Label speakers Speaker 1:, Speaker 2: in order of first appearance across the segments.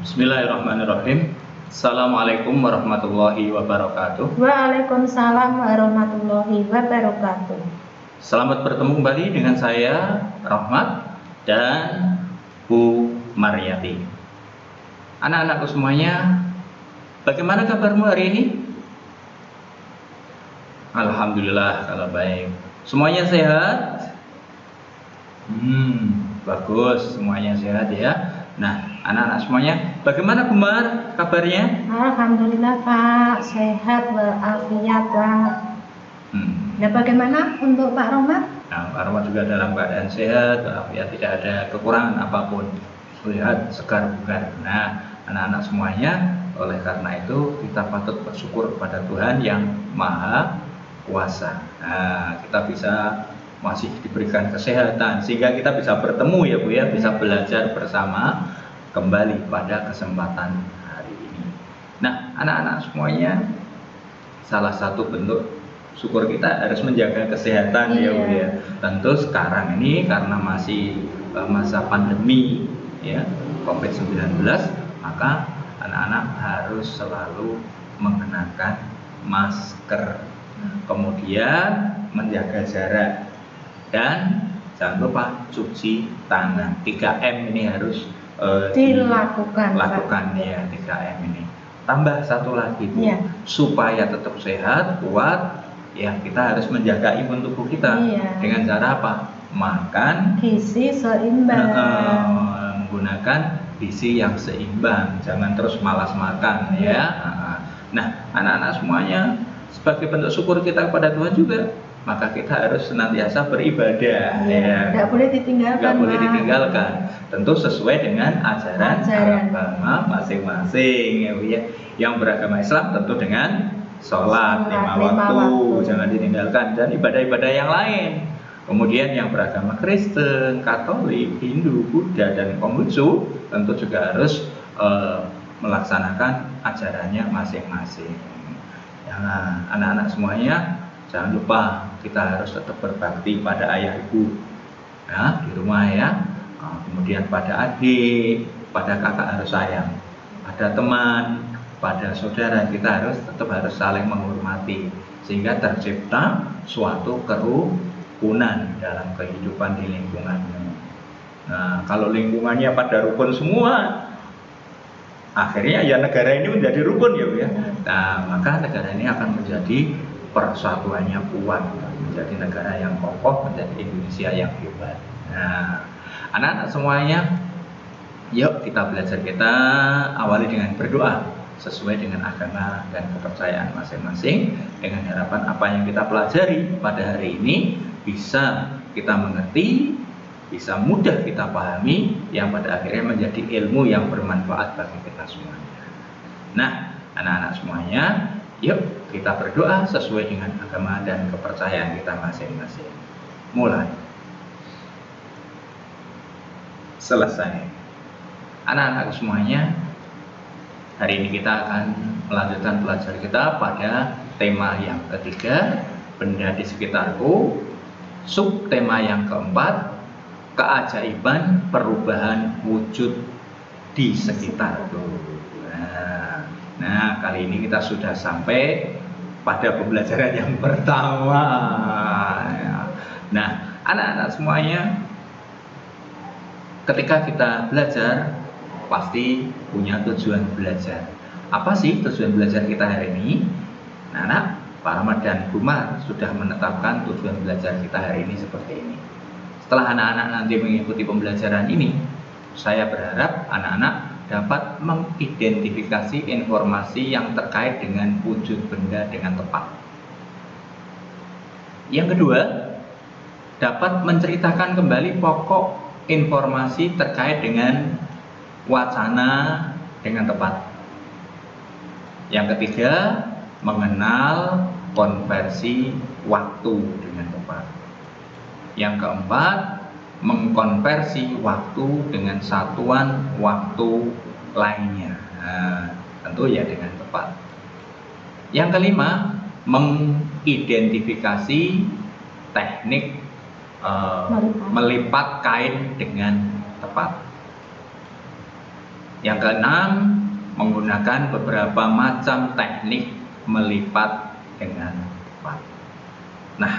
Speaker 1: Bismillahirrahmanirrahim. Assalamualaikum warahmatullahi wabarakatuh.
Speaker 2: Waalaikumsalam warahmatullahi wabarakatuh.
Speaker 1: Selamat bertemu kembali dengan saya Rahmat dan Bu Maryati. Anak-anakku semuanya, bagaimana kabarmu hari ini? Alhamdulillah kalau baik. Semuanya sehat? Bagus, semuanya sehat ya. Nah, anak-anak semuanya, bagaimana Bumar kabarnya?
Speaker 2: Alhamdulillah Pak, sehat walafiat Pak. Nah, bagaimana untuk Pak Romat?
Speaker 1: Nah, Pak Romat juga dalam keadaan sehat, walafiat, tidak ada kekurangan apapun. Sehat, segar, bugar. Nah, anak-anak semuanya, oleh karena itu kita patut bersyukur kepada Tuhan yang Maha Kuasa. Nah, kita bisa masih diberikan kesehatan sehingga kita bisa bertemu ya Bu ya, bisa belajar bersama kembali pada kesempatan hari ini. Nah, anak-anak semuanya, salah satu bentuk syukur kita harus menjaga kesehatan ya Bu ya. Tentu sekarang ini karena masih masa pandemi ya, COVID-19, maka anak-anak harus selalu mengenakan masker, kemudian menjaga jarak, dan jangan lupa cuci tangan. 3M ini harus
Speaker 2: dilakukan
Speaker 1: ya, 3M ini. Tambah satu lagi Bu, supaya tetap sehat, kuat, ya kita harus menjaga imun tubuh kita. Dengan cara apa? Makan
Speaker 2: gizi seimbang,
Speaker 1: menggunakan gizi yang seimbang, jangan terus malas makan ya. Nah, anak-anak semuanya, sebagai bentuk syukur kita kepada Tuhan juga, maka kita harus senantiasa beribadah ya.
Speaker 2: Tidak boleh ditinggalkan.
Speaker 1: Tidak boleh ditinggalkan. Tentu sesuai dengan ajaran agama masing-masing ya Bu ya. Yang beragama Islam tentu dengan sholat 5 waktu, jangan ditinggalkan, dan ibadah-ibadah yang lain. Kemudian yang beragama Kristen, Katolik, Hindu, Buddha, dan Konghucu tentu juga harus melaksanakan ajarannya masing-masing. Nah, anak-anak semuanya, jangan lupa kita harus tetap berbakti pada ayah ibu ya, di rumah ya. Kemudian pada adik, pada kakak harus sayang, pada teman, pada saudara kita tetap harus saling menghormati, sehingga tercipta suatu kerukunan dalam kehidupan di lingkungannya. Nah, kalau lingkungannya pada rukun semua, akhirnya ya negara ini menjadi rukun ya Bu ya. Nah, maka negara ini akan menjadi persatuannya kuat, menjadi negara yang kokoh, menjadi Indonesia yang hebat. Nah, anak-anak semuanya, yuk kita belajar, kita awali dengan berdoa sesuai dengan agama dan kepercayaan masing-masing, dengan harapan apa yang kita pelajari pada hari ini bisa kita mengerti, bisa mudah kita pahami, yang pada akhirnya menjadi ilmu yang bermanfaat bagi kita semuanya. Nah, anak-anak semuanya, yuk kita berdoa sesuai dengan agama dan kepercayaan kita masing-masing. Mulai. Selesai. Anak-anak semuanya, hari ini kita akan melanjutkan pelajaran kita pada tema yang ketiga, benda di sekitarku. Subtema yang keempat, keajaiban perubahan wujud di sekitarku. Nah, kali ini kita sudah sampai pada pembelajaran yang pertama. Nah, anak-anak semuanya, ketika kita belajar pasti punya tujuan belajar. Apa sih tujuan belajar kita hari ini? Nah, anak, Pak Rahmat dan Bumar sudah menetapkan tujuan belajar kita hari ini seperti ini. Setelah anak-anak nanti mengikuti pembelajaran ini, saya berharap anak-anak dapat mengidentifikasi informasi yang terkait dengan wujud benda dengan tepat. Yang kedua, dapat menceritakan kembali pokok informasi terkait dengan wacana dengan tepat. Yang ketiga, mengenal konversi waktu dengan tepat. Yang keempat, mengkonversi waktu dengan satuan waktu lainnya, tentu ya dengan tepat. Yang kelima, mengidentifikasi teknik melipat kain dengan tepat. Yang keenam, menggunakan beberapa macam teknik melipat dengan tepat. Nah,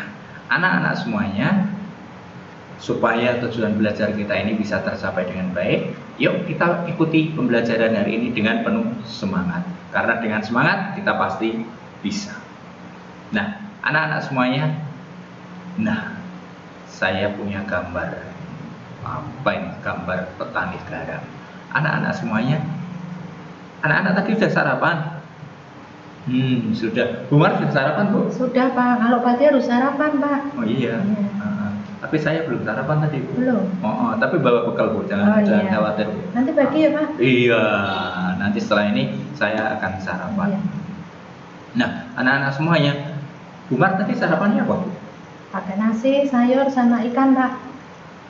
Speaker 1: anak-anak semuanya, supaya tujuan belajar kita ini bisa tercapai dengan baik, yuk kita ikuti pembelajaran hari ini dengan penuh semangat. Karena dengan semangat kita pasti bisa. Nah, anak-anak semuanya, saya punya gambar. Apa ini? Gambar petani garam. Anak-anak semuanya, anak-anak tadi sudah sarapan? Sudah. Bu Mar sudah sarapan, Bu?
Speaker 2: Sudah, Pak. Kalau pagi harus sarapan, Pak.
Speaker 1: Oh iya. Tapi saya belum sarapan tadi, Bu.
Speaker 2: Belum.
Speaker 1: Tapi bawa bekal, Bu. Jangan khawatir, Bu.
Speaker 2: Nanti pagi ya, Pak?
Speaker 1: Iya. Nanti setelah ini saya akan sarapan.
Speaker 2: Iya.
Speaker 1: Nah, anak-anak semuanya, Bu Mar tadi sarapannya apa, Bu?
Speaker 2: Pakai nasi, sayur, sama ikan, Pak.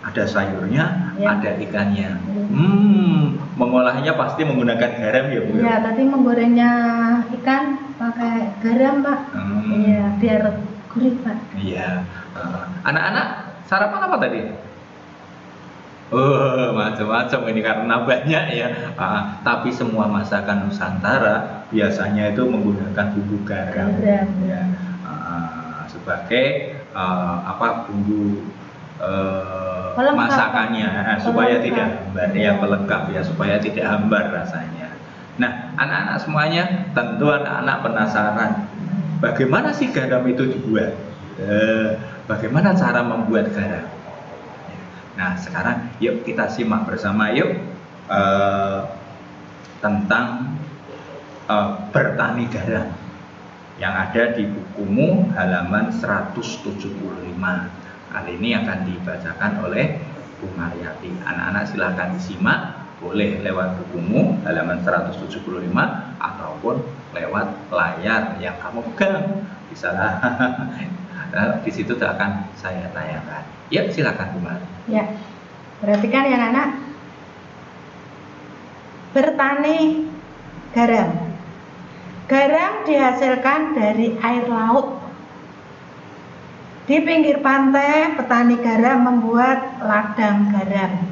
Speaker 1: Ada sayurnya,
Speaker 2: Ya.
Speaker 1: ada ikannya. Mengolahnya pasti menggunakan garam ya, Bu?
Speaker 2: Iya, tadi menggorengnya ikan pakai garam, Pak. Iya, biar gurih, Pak.
Speaker 1: Iya. Anak-anak sarapan apa tadi? Macam-macam ini karena banyak ya. Tapi semua masakan Nusantara biasanya itu menggunakan bumbu garam. Ya. Sebagai bumbu masakannya supaya tidak hambar ya, pelengkap ya, supaya tidak hambar rasanya. Nah, anak-anak semuanya tentu anak-anak penasaran bagaimana sih garam itu dibuat, bagaimana cara membuat garam. Nah, sekarang yuk kita simak bersama yuk tentang bertani garam yang ada di bukumu halaman 175. Kali ini akan dibacakan oleh Bu Mariati. Anak-anak silakan disimak, boleh lewat bukumu halaman 175 ataupun lewat layar yang kamu pegang. Bisa di situ akan saya tayangkan. Ya, silakan Bu Mariati.
Speaker 2: Ya, perhatikan ya anak-anak. Bertani garam. Garam dihasilkan dari air laut. Di pinggir pantai, petani garam membuat ladang garam.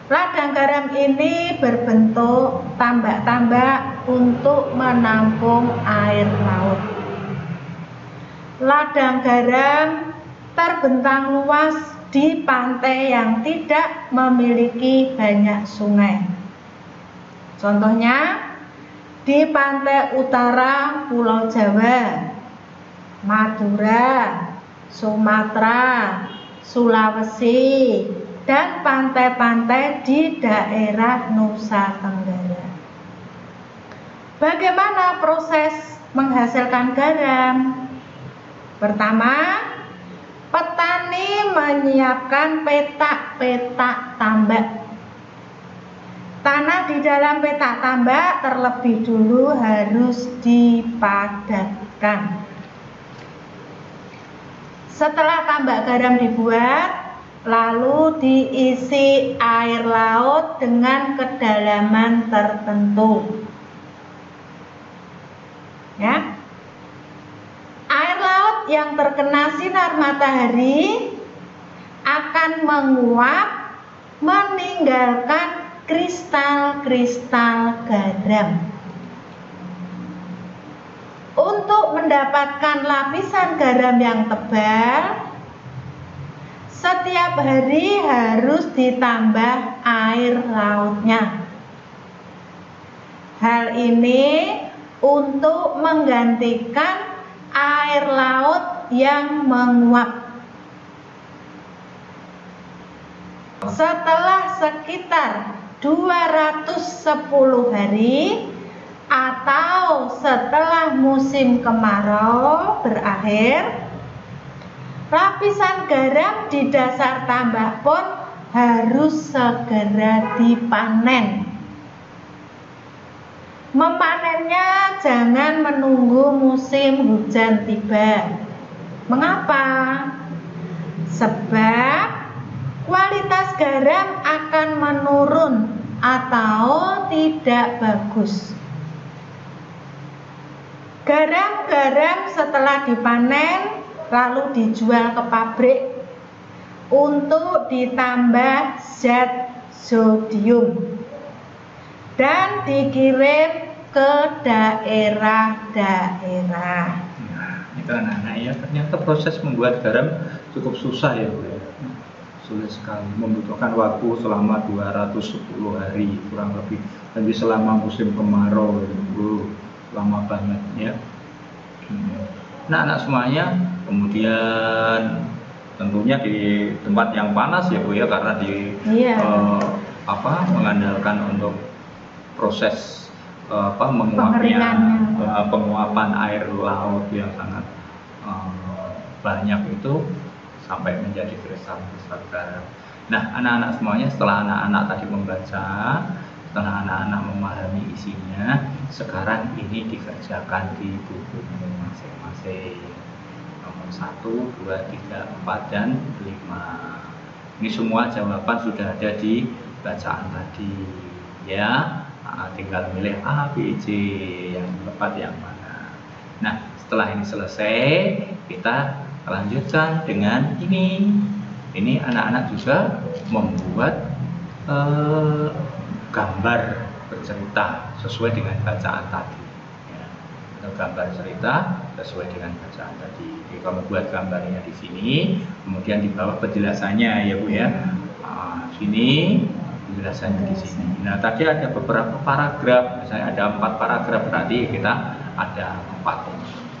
Speaker 2: Ladang garam ini berbentuk tambak-tambak untuk menampung air laut. Ladang garam terbentang luas di pantai yang tidak memiliki banyak sungai. Contohnya, di pantai utara Pulau Jawa, Madura, Sumatera, Sulawesi, dan pantai-pantai di daerah Nusa Tenggara. Bagaimana proses menghasilkan garam? Pertama, petani menyiapkan petak-petak tambak. Tanah di dalam petak tambak terlebih dulu harus dipadatkan. Setelah tambak garam dibuat, lalu diisi air laut dengan kedalaman tertentu. Ya. Air laut yang terkena sinar matahari akan menguap, meninggalkan kristal-kristal garam. Untuk mendapatkan lapisan garam yang tebal, setiap hari harus ditambah air lautnya. Hal ini untuk menggantikan air laut yang menguap. Setelah sekitar 210 hari atau setelah musim kemarau berakhir, lapisan garam di dasar tambak pun harus segera dipanen. Memanennya jangan menunggu musim hujan tiba. Mengapa? Sebab kualitas garam akan menurun atau tidak bagus. Garam-garam setelah dipanen lalu dijual ke pabrik untuk ditambah zat zodium. dan dikirim ke daerah-daerah.
Speaker 1: Nah, itu anak-anak ya, ternyata proses membuat garam cukup susah ya Bu ya. Sulit sekali, membutuhkan waktu selama 210 hari kurang lebih, dan selama musim kemarau itu lama banget ya. Nah anak semuanya, kemudian tentunya di tempat yang panas ya Bu ya, karena di mengandalkan untuk proses penguapan air laut yang sangat banyak itu sampai menjadi kristal-kristal garam. Nah, anak-anak semuanya, setelah anak-anak tadi membaca, setelah anak-anak memahami isinya, sekarang ini dikerjakan di buku masing-masing. Nomor 1, 2, 3, 4, dan 5. Ini semua jawaban sudah ada di bacaan tadi, ya. Tinggal milih A, B, C, yang tepat yang mana. Nah, setelah ini selesai, kita lanjutkan dengan ini. Ini anak-anak juga membuat gambar bercerita sesuai dengan bacaan tadi. Ya. Gambar cerita sesuai dengan bacaan tadi. Jadi kamu buat gambarnya di sini, kemudian di bawah penjelasannya ya Bu ya. Sini penjelasannya di sini. Nah tadi ada beberapa paragraf, misalnya ada 4 paragraf, berarti kita ada 4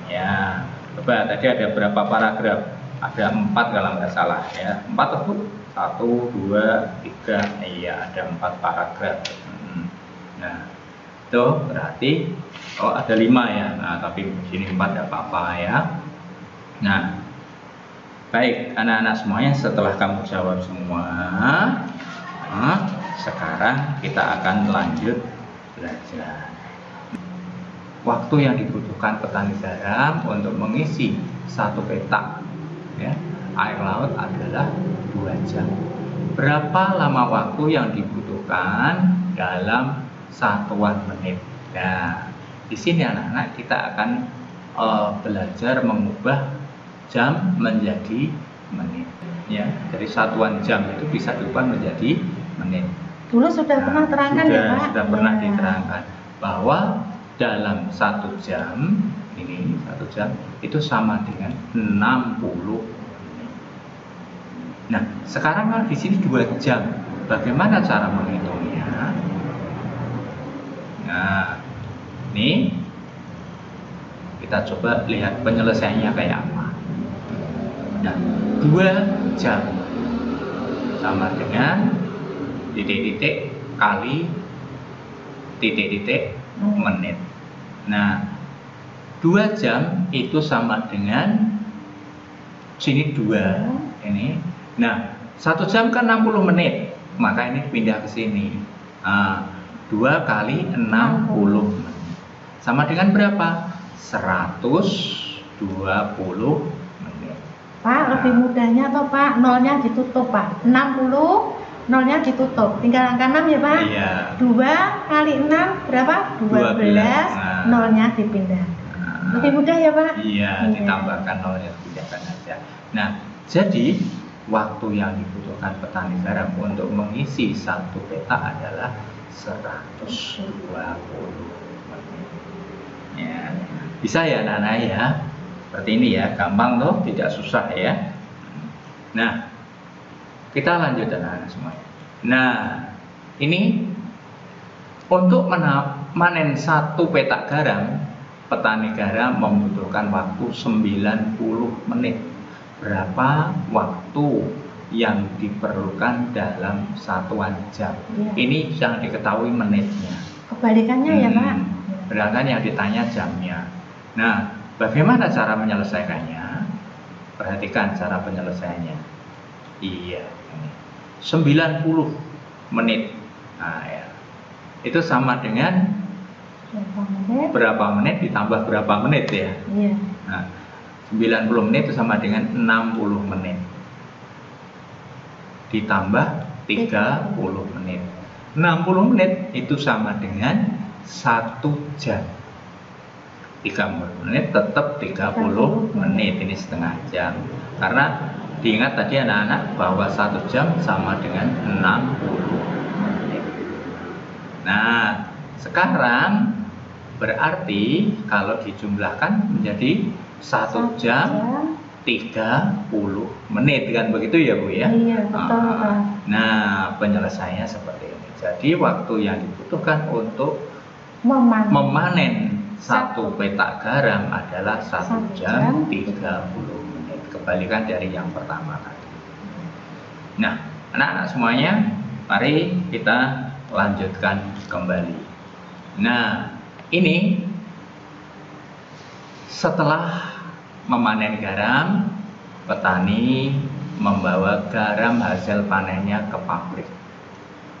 Speaker 1: ya. Coba tadi ada berapa paragraf? Ada 4 kalau nggak salah ya. 4 atau 1, 2, 3, iya ada 4 paragraf. Nah itu berarti ada 5 ya. Nah tapi di sini 4 tidak apa-apa ya. Nah baik anak-anak semuanya, setelah kamu jawab semua, sekarang kita akan lanjut belajar. Waktu yang dibutuhkan petani garam untuk mengisi 1 petak ya, air laut adalah 2 jam. Berapa lama waktu yang dibutuhkan dalam satuan menit? Nah, di sini anak-anak kita akan belajar mengubah jam menjadi menit. Ya, dari satuan jam itu bisa diubah menjadi menit.
Speaker 2: Dulu sudah pernah terangkan ya Pak?
Speaker 1: Sudah pernah diterangkan bahwa dalam 1 jam, ini 1 jam itu sama dengan 60 menit. Nah, sekarang kan di sini 2 jam. Bagaimana cara menghitungnya? Nah, ini kita coba lihat penyelesaiannya kayak apa. Nah, 2 jam sama dengan titik-titik kali titik-titik menit. Nah, 2 jam itu sama dengan sini 2 ini. Nah, 1 jam kan 60 menit, maka ini pindah ke sini. 2 kali 60 menit sama dengan berapa? 120 menit.
Speaker 2: Pak, lebih mudahnya toh Pak, nolnya ditutup Pak. 60, nolnya ditutup, tinggal angka 6 ya Pak?
Speaker 1: Iya.
Speaker 2: 2 kali 6 berapa? 12, nolnya dipindah. Lebih mudah ya Pak?
Speaker 1: Iya, ditambahkan nolnya, dipindahkan aja. Nah, jadi waktu yang dibutuhkan petani garam untuk mengisi 1 petak adalah 120 menit. Ya, bisa ya anak-anak ya? Seperti ini ya, gampang tuh, tidak susah ya. Nah, kita lanjut anak-anak semua. Nah, ini untuk memanen 1 petak garam, petani garam membutuhkan waktu 90 menit. Berapa waktu yang diperlukan dalam satuan jam? Ini jangan diketahui menitnya.
Speaker 2: Kebalikannya ya Pak?
Speaker 1: Sedangkan yang ditanya jamnya. Nah, bagaimana cara menyelesaikannya? Perhatikan cara penyelesaiannya. Iya, ini 90 menit. Nah, ya. Itu sama dengan berapa menit ditambah berapa menit ya?
Speaker 2: Iya.
Speaker 1: Nah, 90 menit itu sama dengan 60 menit. Ditambah 30 menit. 60 menit itu sama dengan 1 jam. 30 menit tetap 30 menit, ini setengah jam. Karena diingat tadi anak-anak bahwa 1 jam sama dengan 60 menit. Nah, sekarang berarti kalau dijumlahkan menjadi 1 jam 30 menit kan begitu ya Bu ya?
Speaker 2: Iya, betul Pak.
Speaker 1: Nah, penyelesaiannya seperti ini. Jadi waktu yang dibutuhkan untuk memanen satu petak garam adalah 1 jam 30 menit. Kebalikan dari yang pertama tadi. Nah, anak-anak semuanya, mari kita lanjutkan kembali. Nah, ini setelah memanen garam, petani membawa garam hasil panennya ke pabrik.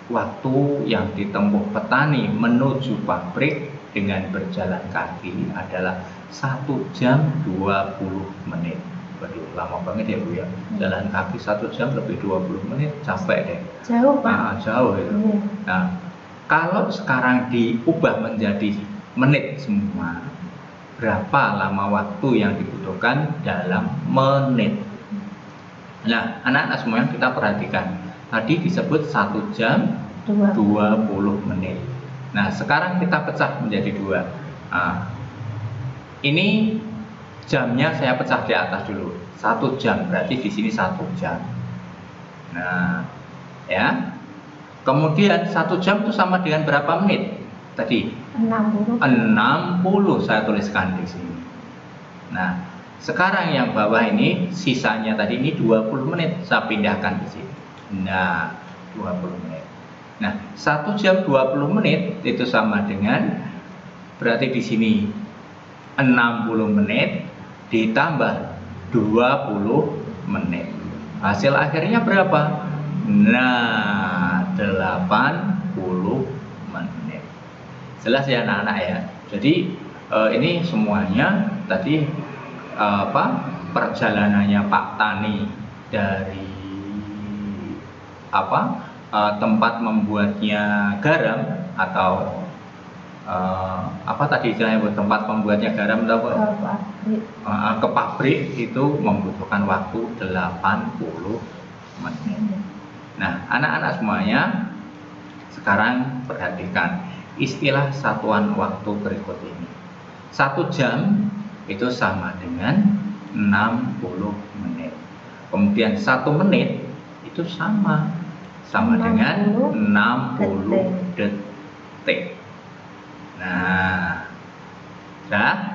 Speaker 1: Waktu yang ditempuh petani menuju pabrik dengan berjalan kaki adalah 1 jam 20 menit. Waduh, lama banget ya Bu ya. Jalan kaki 1 jam lebih 20 menit, capek deh.
Speaker 2: Jauh Pak.
Speaker 1: Nah, jauh itu. Nah, kalau sekarang diubah menjadi menit semua, berapa lama waktu yang dibutuhkan dalam menit? Nah, anak-anak semuanya kita perhatikan. Tadi disebut 1 jam 20 menit. Nah, sekarang kita pecah menjadi 2. Nah, ini jamnya saya pecah di atas dulu. 1 jam, berarti di sini 1 jam. Nah, ya. Kemudian 1 jam itu sama dengan berapa menit? Tadi 60 saya tuliskan di sini. Nah, sekarang yang bawah ini sisanya tadi ini 20 menit saya pindahkan di sini. Nah, 20 menit. Nah, 1 jam 20 menit itu sama dengan berarti di sini 60 menit ditambah 20 menit. Hasil akhirnya berapa? Nah, 80 menit. Jelas ya anak-anak ya. Jadi ini semuanya tadi perjalanannya Pak Tani dari tempat membuatnya garam atau tadi istilahnya tempat membuatnya garam atau ke pabrik itu membutuhkan waktu 80 menit. Nah, anak-anak semuanya sekarang perhatikan istilah satuan waktu berikut ini. 1 jam itu sama dengan 60 menit. Kemudian 1 menit itu sama dengan 60 detik. Nah,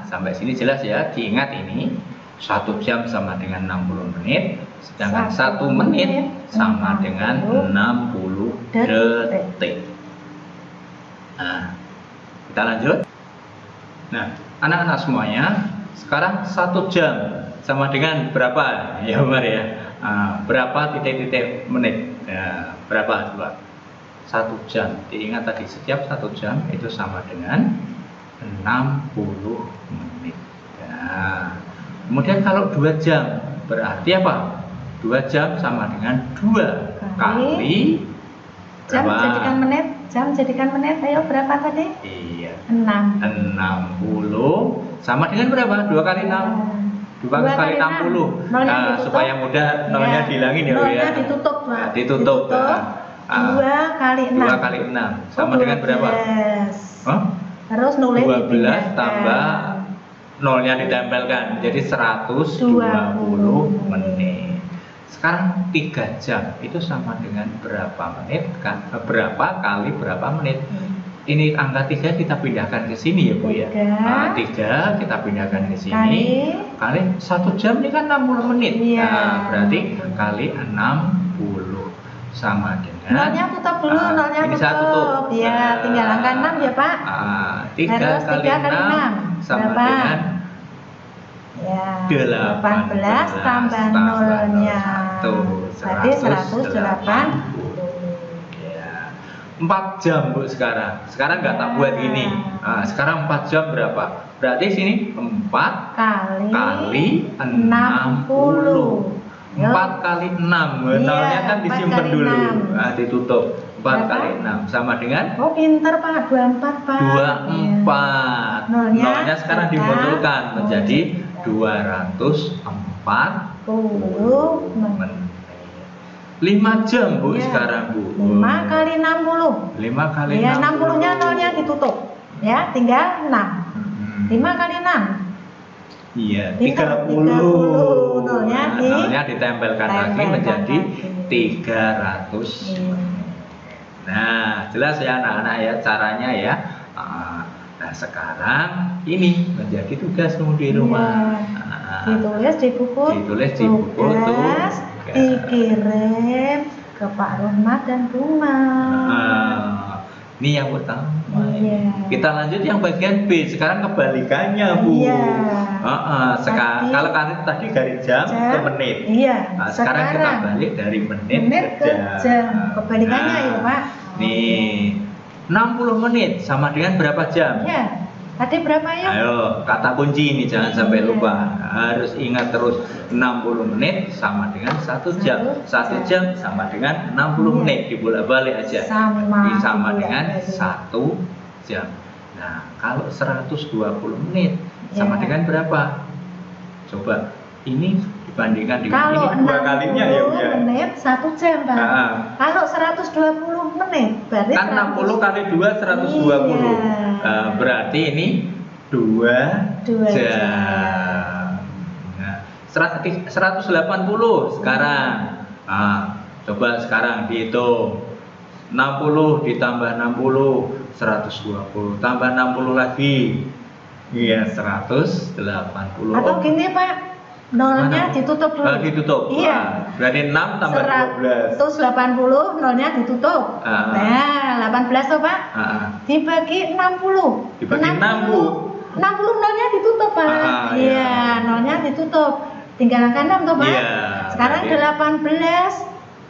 Speaker 1: sampai sini jelas ya. Diingat ini 1 jam sama dengan 60 menit, sedangkan 1 menit sama dengan 60 detik. Nah, kita lanjut. Nah, anak-anak semuanya, sekarang 1 jam sama dengan berapa? Ya Umar ya. Berapa titik-titik menit? Ya, berapa coba? 1 jam. Diingat tadi setiap 1 jam itu sama dengan 60 menit. Nah, kemudian kalau 2 jam berarti apa? 2 jam sama dengan 2 kali
Speaker 2: jam jadikan menit. Jam jadikan menit, ayo berapa tadi?
Speaker 1: Iya.
Speaker 2: 60
Speaker 1: sama dengan berapa? 2 kali 6. 2 kali 60. Nah, supaya mudah nolnya dihilangin ya.
Speaker 2: Nolnya ditutup Pak.
Speaker 1: Ditutup.
Speaker 2: 2 kali 6.
Speaker 1: 2 kali 6 sama dengan berapa?
Speaker 2: Terus nulis
Speaker 1: 12 tambah nolnya ditempelkan, jadi 120 menit. Sekarang 3 jam itu sama dengan berapa menit kan? Berapa kali berapa menit? Ini angka 3 kita pindahkan ke sini ya Bu ya. 3 kita pindahkan ke sini. Kali 1 jam ini kan 60 menit. Nah, berarti kali 60 sama dengan
Speaker 2: nolnya tutup dulu, nolnya tutup. Ya, tinggal angka 6 ya Pak.
Speaker 1: 3 kali 6 sama dengan
Speaker 2: 18 tambah nolnya. Berarti 180.
Speaker 1: 4 jam Bu sekarang. Sekarang nggak tak buat gini. Sekarang 4 jam berapa? Berarti sini 4 kali 60. 4 kali 6. Nolnya kan disimpan dulu. Ditutup. 4 kali 6 sama dengan?
Speaker 2: Oh pinter Pak, 24 Pak.
Speaker 1: 24. Nolnya sekarang dimodulkan menjadi 240 menit. 5 jam Bu
Speaker 2: Ya.
Speaker 1: sekarang Bu.
Speaker 2: 5 kali 60.
Speaker 1: 5 kali
Speaker 2: Ya,
Speaker 1: 60.
Speaker 2: 60-nya nolnya ditutup. Ya, tinggal 6. 5 kali 6.
Speaker 1: Iya,
Speaker 2: 30.
Speaker 1: 30.
Speaker 2: Nolnya
Speaker 1: Nolnya ditempelkan lagi
Speaker 2: tempelkan
Speaker 1: menjadi
Speaker 2: lagi.
Speaker 1: 300. Nah, jelas ya anak-anak ya caranya ya. Nah, sekarang ini menjadi tugasmu di rumah.
Speaker 2: Ditulis di buku.
Speaker 1: Ditulis di buku
Speaker 2: tugas, dikirim ke Pak Rohmat dan Buma.
Speaker 1: Ini yang pertama.
Speaker 2: Iya.
Speaker 1: Kita lanjut yang bagian B. Sekarang kebalikannya Bu.
Speaker 2: Iya.
Speaker 1: Kalau tadi dari jam ke menit.
Speaker 2: Iya.
Speaker 1: Nah, sekarang kita balik dari menit
Speaker 2: ke jam. Kebalikannya ya Pak.
Speaker 1: Nih, 60 menit sama dengan berapa jam?
Speaker 2: Iya. Tadi berapa ya?
Speaker 1: Ayo, kata kunci ini jangan sampai lupa. Harus ingat terus 60 menit sama dengan 1 jam. 1 jam sama dengan 60 menit. Dibolak-balik aja. Sama dengan 1 jam. Nah, kalau 120 menit sama dengan berapa? Coba ini dibandingkan dengan
Speaker 2: kalau
Speaker 1: ini 2 kalinya ya.
Speaker 2: Kalau 60 menit 1 jam Pak. Kalau 120 menit berarti
Speaker 1: kan 60 kali 2 120.
Speaker 2: Iya.
Speaker 1: Berarti ini 2 jam. Nah, 180 sekarang. Coba sekarang dihitung. 60 ditambah 60 120 tambah 60 lagi. Iya, 180.
Speaker 2: Atau gini Pak, nolnya ditutup dulu.
Speaker 1: Ditutup.
Speaker 2: Iya.
Speaker 1: Berarti 6 tambah 12.
Speaker 2: 180 nolnya ditutup. Nah, 18 tuh Pak. Dibagi 60.
Speaker 1: Dibagi 60.
Speaker 2: 60 nolnya ditutup Pak. Iya, nolnya ditutup. Tinggal angka 6 tuh Pak.
Speaker 1: Iya.
Speaker 2: Sekarang 18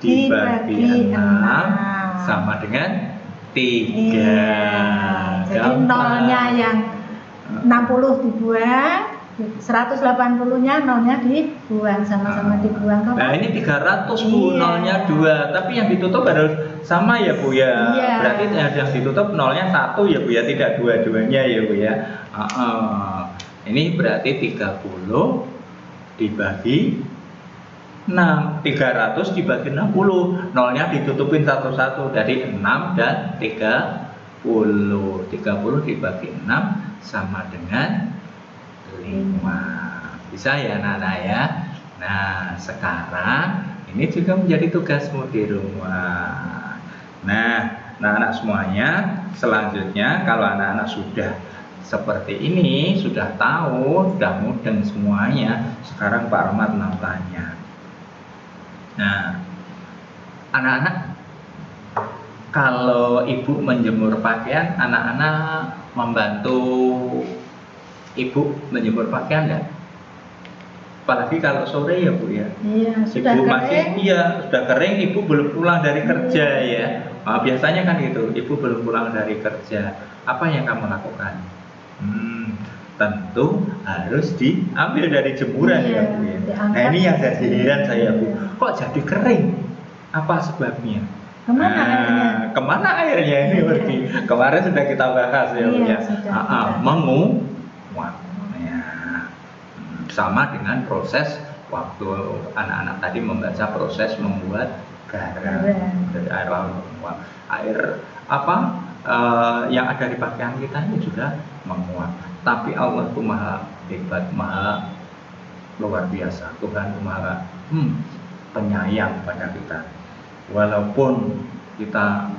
Speaker 2: dibagi 6
Speaker 1: sama dengan 3.
Speaker 2: Jadi nolnya yang 60 dibuang, 180-nya nolnya dibuang, sama-sama dibuang.
Speaker 1: Nah, ini 300 Bu, nolnya 2. Tapi yang ditutup harus sama ya Bu ya. Berarti yang ditutup nolnya 1 ya Bu ya, tidak dua-duanya ya Bu ya. Ini berarti 30 dibagi 6, 300 dibagi 60, nolnya ditutupin satu-satu dari 6 dan 30. 30 dibagi 6 sama dengan 5. Bisa ya anak-anak ya. Nah, sekarang ini juga menjadi tugasmu di rumah. Nah, anak-anak semuanya, selanjutnya kalau anak-anak sudah seperti ini, sudah tahu, sudah mudeng semuanya, sekarang Pak Rahmat mau tanya. Nah, anak-anak, kalau ibu menjemur pakaian, anak-anak membantu ibu menjemur pakaian enggak? Apalagi kalau sore ya Bu ya.
Speaker 2: Iya, sudah
Speaker 1: ibu
Speaker 2: kering.
Speaker 1: Sudah kering, ibu belum pulang dari kerja ya. Biasanya kan gitu, ibu belum pulang dari kerja. Apa yang kamu lakukan? Tentu harus diambil dari jemuran ya Bu ya. Nah, ini yang jadi heran saya Bu. Kok jadi kering? Apa sebabnya?
Speaker 2: Kemana airnya?
Speaker 1: Kemana airnya ini pergi? Kemarin sudah kita bahas ya Bu ya. Menguap. Ya. Sama dengan proses waktu anak-anak tadi membaca proses membuat garam dari air laut menguap. Air yang ada di pakaian kita ini juga menguap. Tapi Allah itu maha hebat, maha luar biasa. Tuhan itu maha penyayang pada kita. Walaupun kita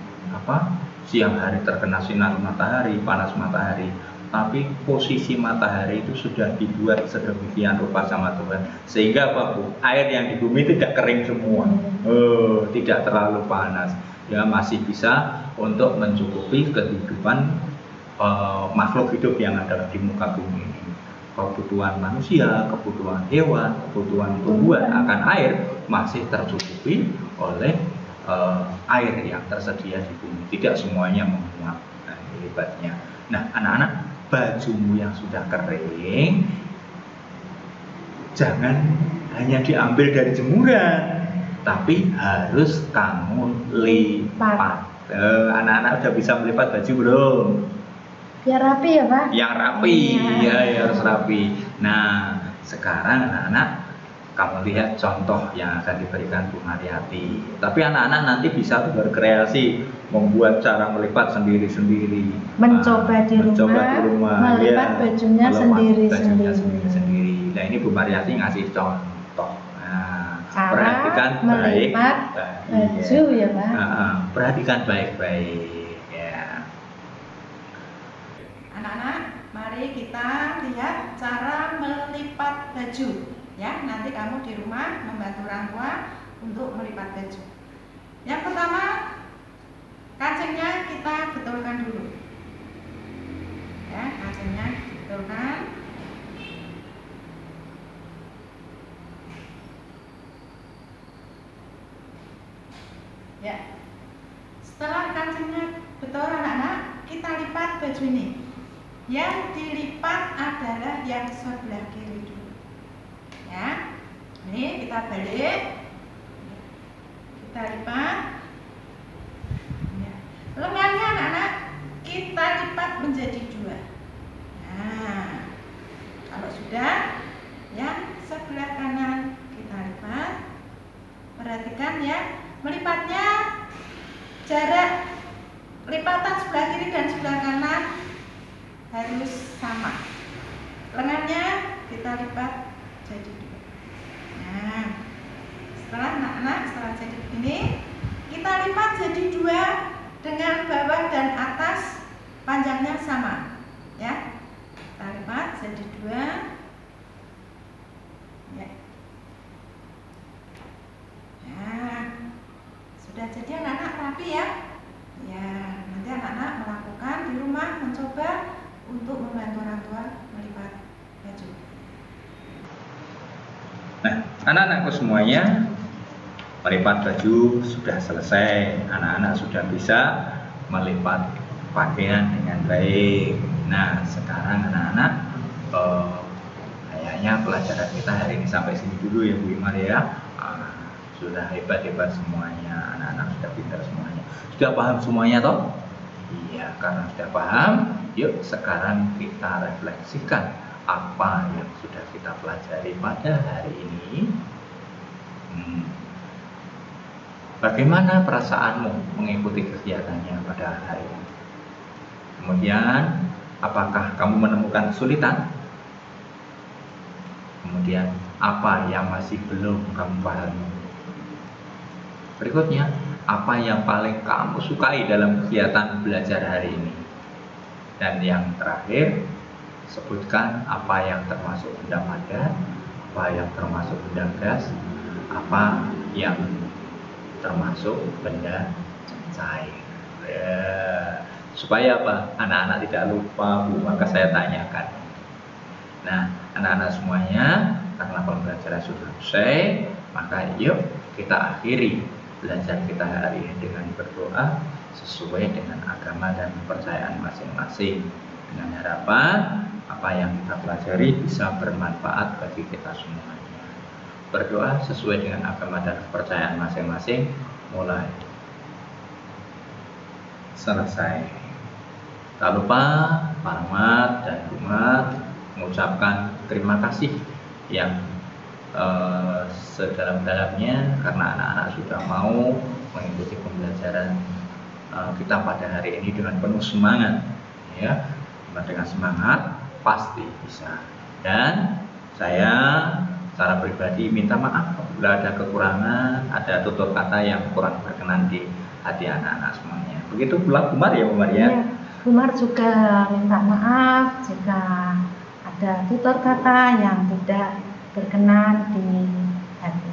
Speaker 1: siang hari terkena sinar matahari, panas matahari, tapi posisi matahari itu sudah dibuat sedemikian rupa sama Tuhan, sehingga air yang di bumi tidak kering semua, tidak terlalu panas, ya masih bisa untuk mencukupi kehidupan makhluk hidup yang ada di muka bumi ini. Kebutuhan manusia, kebutuhan hewan, kebutuhan tumbuhan akan air masih tercukupi oleh air yang tersedia di bumi. Tidak semuanya menguap. Nah, ini hebatnya. Nah, anak-anak, bajumu yang sudah kering jangan hanya diambil dari jemuran, tapi harus kamu lipat. Anak-anak udah bisa melipat baju belum?
Speaker 2: Biar rapi ya Pak?
Speaker 1: Yang rapi, ya harus rapi. Nah, sekarang anak-anak kamu lihat contoh yang akan diberikan Bu Mariati. Tapi anak-anak nanti bisa berkreasi, membuat cara melipat sendiri-sendiri,
Speaker 2: mencoba di rumah, melipat bajunya sendiri-sendiri.
Speaker 1: Nah ini Bu Mariati ngasih contoh. Nah,
Speaker 2: cara
Speaker 1: perhatikan
Speaker 2: melipat baju ya Pak.
Speaker 1: Perhatikan baik-baik ya.
Speaker 3: Anak-anak, mari kita lihat cara melipat baju. Ya, nanti kamu di rumah membantu orang tua untuk melipat baju. Yang pertama, kancingnya kita betulkan dulu. Ya, kancingnya betulkan. Ya. Setelah kancingnya betul anak-anak, kita lipat baju ini. Yang dilipat adalah yang sebelah kiri dulu. Ya, ini kita balik, kita lipat. Ya. Lengannya anak-anak kita lipat menjadi 2. Nah, kalau sudah, yang sebelah kanan kita lipat. Perhatikan ya, melipatnya jarak lipatan sebelah kiri dan sebelah kanan harus sama. Lengannya kita lipat jadi 2. Nah, setelah anak-anak, setelah jadi begini, kita lipat jadi 2 dengan bawah dan atas panjangnya sama. Ya, kita lipat jadi 2. Ya. Nah, sudah jadi anak-anak rapi ya. Ya, nanti anak-anak melakukan di rumah, mencoba untuk membantu orang tua melipat baju.
Speaker 1: Nah, anak-anakku semuanya, melipat baju sudah selesai. Anak-anak sudah bisa melipat pakaian dengan baik. Nah, sekarang anak-anak kayaknya pelajaran kita hari ini sampai sini dulu ya Bu Imar ya. Sudah hebat-hebat semuanya, anak-anak sudah pintar semuanya. Sudah paham semuanya toh? Iya, karena sudah paham, yuk sekarang kita refleksikan apa yang sudah kita pelajari pada hari ini. Bagaimana perasaanmu mengikuti kegiatannya pada hari ini? Kemudian, apakah kamu menemukan kesulitan? Kemudian, apa yang masih belum kamu pahami? Berikutnya, apa yang paling kamu sukai dalam kegiatan belajar hari ini? Dan yang terakhir, sebutkan apa yang termasuk benda padat, apa yang termasuk benda gas, apa yang termasuk benda cair. Supaya apa? Anak-anak tidak lupa Bu, maka saya tanyakan. Nah, anak-anak semuanya, karena pembelajaran sudah selesai, maka yuk kita akhiri belajar kita hari ini dengan berdoa sesuai dengan agama dan kepercayaan masing-masing, dengan harapan apa yang kita pelajari bisa bermanfaat bagi kita semuanya. Berdoa sesuai dengan agama dan kepercayaan masing-masing, mulai selesai. Tak lupa Pak Ahmad dan Bu Mat mengucapkan terima kasih yang sedalam-dalamnya karena anak-anak sudah mau mengikuti pembelajaran kita pada hari ini dengan penuh semangat, ya. Dengan semangat pasti bisa. Dan saya secara pribadi minta maaf apabila ada kekurangan, ada tutur kata yang kurang berkenan di hati anak-anak semuanya. Begitu pula Bu Mar ya Bu Mar ya.
Speaker 2: Bu Mar juga minta maaf jika ada tutur kata yang tidak berkenan di hati.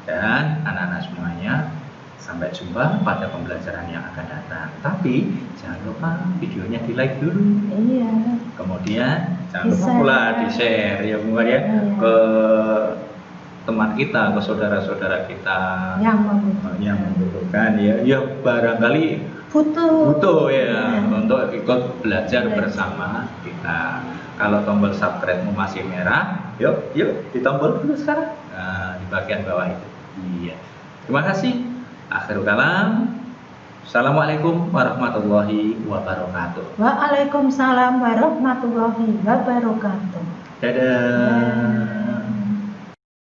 Speaker 1: Dan anak-anak semuanya, sampai jumpa pada pembelajaran yang akan datang. Tapi jangan lupa videonya di like dulu.
Speaker 2: Iya.
Speaker 1: Kemudian jangan lupa pula di share ya Bu Mar ya, ke teman kita, ke saudara-saudara kita
Speaker 2: yang
Speaker 1: membutuhkan ya barangkali butuh ya untuk ikut belajar bersama kita. Kalau tombol subscribe-mu masih merah, yuk ditombol dulu sekarang. Nah, di bagian bawah itu. Iya. Terima kasih. Akhirul kalam. Assalamualaikum warahmatullahi wabarakatuh.
Speaker 2: Waalaikumsalam warahmatullahi wabarakatuh.
Speaker 1: Dadah.